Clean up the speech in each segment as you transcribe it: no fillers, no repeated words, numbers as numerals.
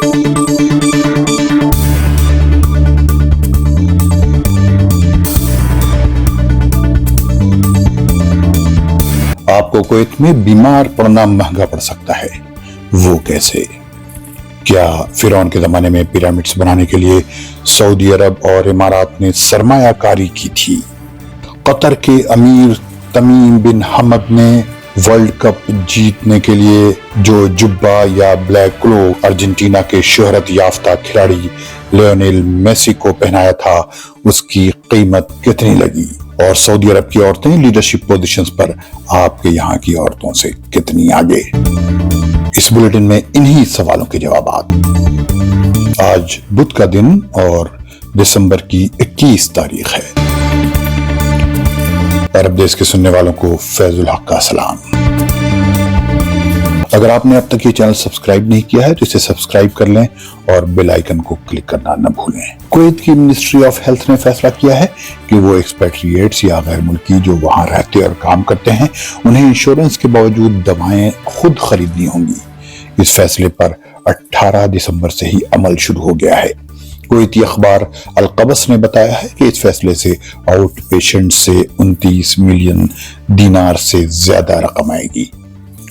आपको कुवैत में बीमार पड़ना महंगा पड़ सकता है, वो कैसे? क्या फिरौन के जमाने में पिरामिड्स बनाने के लिए सऊदी अरब और इमारात ने सरमायाकारी की थी? कतर के अमीर तमीम बिन हमद ने वर्ल्ड कप जीतने के लिए जो जुब्बा या ब्लैक क्लोक अर्जेंटीना के शोहरत याफ्ता खिलाड़ी लियोनेल मेसी को पहनाया था, उसकी कीमत कितनी लगी? और सऊदी अरब की औरतें लीडरशिप पोजीशंस पर आपके यहाँ की औरतों से कितनी आगे? इस बुलेटिन में इन्हीं सवालों के जवाबात। आज बुध का दिन और दिसंबर की 21 तारीख है। अरब देश के सुनने वालों को फैजुल हक का सलाम। अगर आपने अब तक ये चैनल सब्सक्राइब नहीं किया है तो इसे सब्सक्राइब कर लें और बेल आइकन को क्लिक करना न भूलें। कुवैत की मिनिस्ट्री ऑफ हेल्थ ने फैसला किया है कि वो एक्सपेट्रिएट्स या गैर मुल्की जो वहां रहते और काम करते हैं, उन्हें इंश्योरेंस के बावजूद दवाएं खुद खरीदनी होंगी। इस फैसले पर 18 दिसंबर से ही अमल शुरू हो गया है। कुवैती अखबार अल-क़बस ने बताया है कि इस फैसले से आउट पेशेंट से 29 मिलियन दिनार से ज्यादा रकम आएगी।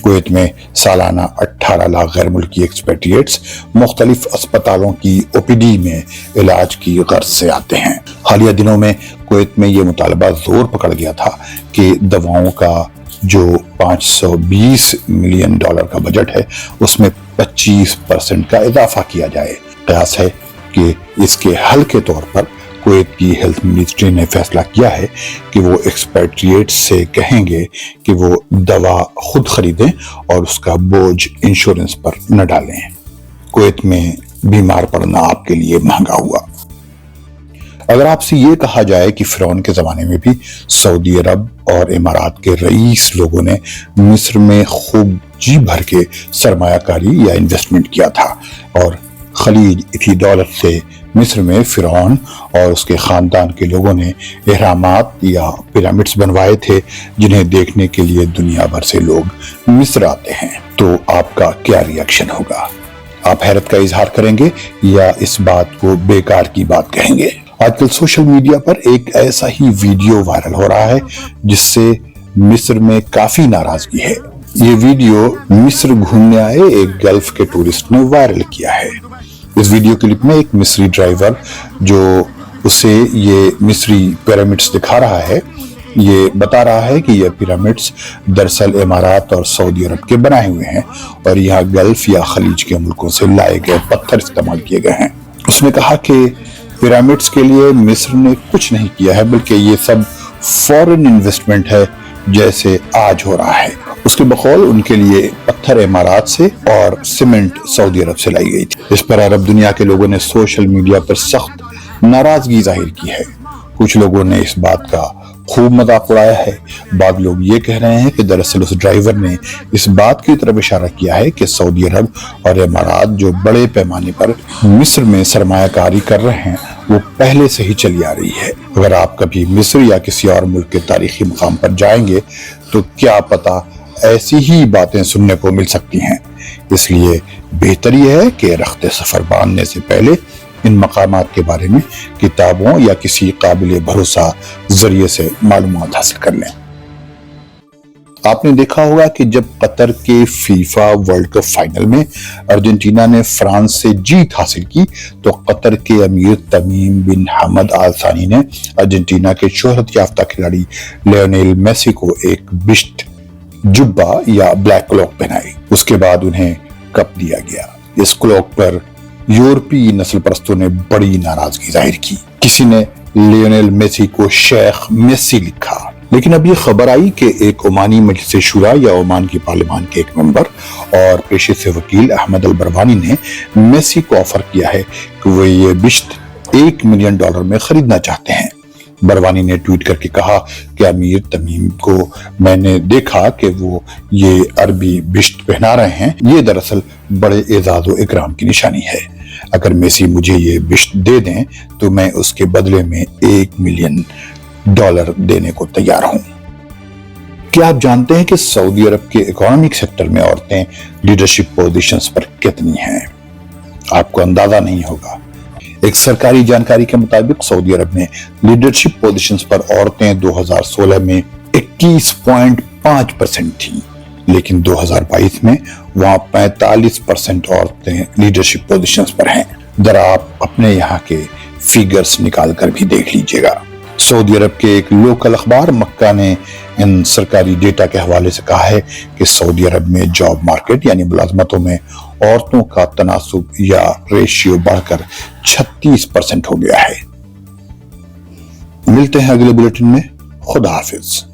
कुवैत में सालाना 18 लाख गैर मुल्की एक्सपेट्रिएट्स मुख्तलिफ अस्पतालों की ओपीडी में इलाज की गर्ज से आते हैं। हालिया दिनों में कुवैत में ये मुतालबा जोर पकड़ गया था कि दवाओं का जो 520 मिलियन डॉलर का बजट है, उसमें 25% का इजाफा किया जाए। कयास है कि इसके हल के तौर पर कुवैत की हेल्थ मिनिस्ट्री ने फैसला किया है कि वो एक्सपेट्रिएट्स से कहेंगे कि वो दवा खुद खरीदें और उसका बोझ इंश्योरेंस पर न डालें। कुवैत में बीमार पड़ना आपके लिए महंगा हुआ। अगर आपसे ये कहा जाए कि फिरौन के जमाने में भी सऊदी अरब और इमारात के रईस लोगों ने मिस्र में खूब जी भर के सरमायाकारी या इन्वेस्टमेंट किया था और खलीज इथी डॉलर से मिस्र में फिरौन और उसके खानदान के लोगों ने एहरामात या पिरामिड्स बनवाए थे, जिन्हें देखने के लिए दुनिया भर से लोग मिस्र आते हैं, तो आपका क्या रिएक्शन होगा? आप हैरत का इजहार करेंगे या इस बात को बेकार की बात कहेंगे? आजकल सोशल मीडिया पर एक ऐसा ही वीडियो वायरल हो रहा है जिससे मिस्र में काफी नाराजगी है। ये वीडियो मिस्र घूमने आए एक गल्फ के टूरिस्ट ने वायरल किया है। इस वीडियो क्लिप में एक मिस्री ड्राइवर जो उसे ये मिस्री पिरामिड्स दिखा रहा है, ये बता रहा है कि ये पिरामिड्स दरअसल इमारात और सऊदी अरब के बनाए हुए हैं और यहाँ गल्फ या खलीज के मुल्कों से लाए गए पत्थर इस्तेमाल किए गए हैं। उसने कहा कि पिरामिड्स के लिए मिस्र ने कुछ नहीं किया है, बल्कि ये सब फॉरेन इन्वेस्टमेंट है जैसे आज हो रहा है। उसके बकौल उनके लिए पत्थर इमारात से और सीमेंट सऊदी अरब से लाई गई थी। इस पर अरब दुनिया के लोगों ने सोशल मीडिया पर सख्त नाराजगी जाहिर की है। कुछ लोगों ने इस बात का खूब मजाक उड़ाया है। बाद लोग ये कह रहे हैं कि दरअसल उस ड्राइवर ने इस बात की तरफ इशारा किया है कि सऊदी अरब और इमारात जो बड़े पैमाने पर मिस्र में सरमायाकारी कर रहे हैं, वो पहले से ही चली आ रही है। अगर आप कभी मिस्र या किसी और मुल्क के तारीखी मुकाम पर जाएंगे तो क्या पता ऐसी ही बातें सुनने को मिल सकती हैं। इसलिए बेहतर यह है कि रख्ते सफर बांधने से पहले इन मकामात के बारे में किताबों या किसी काबिल भरोसा जरिए से मालूमात हासिल कर लें। आपने देखा होगा कि जब कतर के फीफा वर्ल्ड कप फाइनल में अर्जेंटीना ने फ्रांस से जीत हासिल की, तो कतर के अमीर तमीम बिन हमद आल सानी ने अर्जेंटीना के शोहरत याफ्ता खिलाड़ी लियोनेल मेसी को एक बिश्त जुब्बा या ब्लैक क्लॉक पहनाई। उसके बाद उन्हें कप दिया गया। इस क्लॉक पर यूरोपीय नस्ल परस्तों ने बड़ी नाराजगी जाहिर की। किसी ने लियोनेल मेसी को शेख मेसी लिखा, लेकिन अब ये खबर आई कि एक ओमानी मजलिस शुरा या ओमान की पार्लियामान के एक मेंबर और पेशे से वकील अहमद अल बरवानी ने मेसी को ऑफर किया है कि वो ये बिश्त $1 मिलियन में खरीदना चाहते हैं। बरवानी ने ट्वीट करके कहा कि अमीर तमीम को मैंने देखा कि वो ये अरबी बिश्त पहना रहे हैं, ये दरअसल बड़े एजाज व इकराम की निशानी है। अगर मेसी मुझे ये बिश्त दे दें तो मैं उसके बदले में $1 मिलियन देने को तैयार हूं। क्या आप जानते हैं कि सऊदी अरब के इकोनॉमिक सेक्टर में औरतें लीडरशिप पोजीशंस पर कितनी हैं? آپ کو اندازہ نہیں ہوگا۔ ایک سرکاری جانکاری کے مطابق سعودی عرب میں لیڈرشپ پوزیشنز پر عورتیں 2016 میں 21.5% تھیں، لیکن 2022 میں وہاں 45% عورتیں لیڈرشپ پوزیشنز پر ہیں۔ ذرا آپ اپنے یہاں کے فیگرز نکال کر بھی دیکھ لیجئے گا۔ سعودی عرب کے ایک لوکل اخبار مکہ نے ان سرکاری ڈیٹا کے حوالے سے کہا ہے کہ سعودی عرب میں جاب مارکیٹ یعنی ملازمتوں میں عورتوں کا تناسب یا ریشیو بڑھ کر 36% ہو گیا ہے۔ ملتے ہیں اگلے بلیٹن میں۔ خدا حافظ۔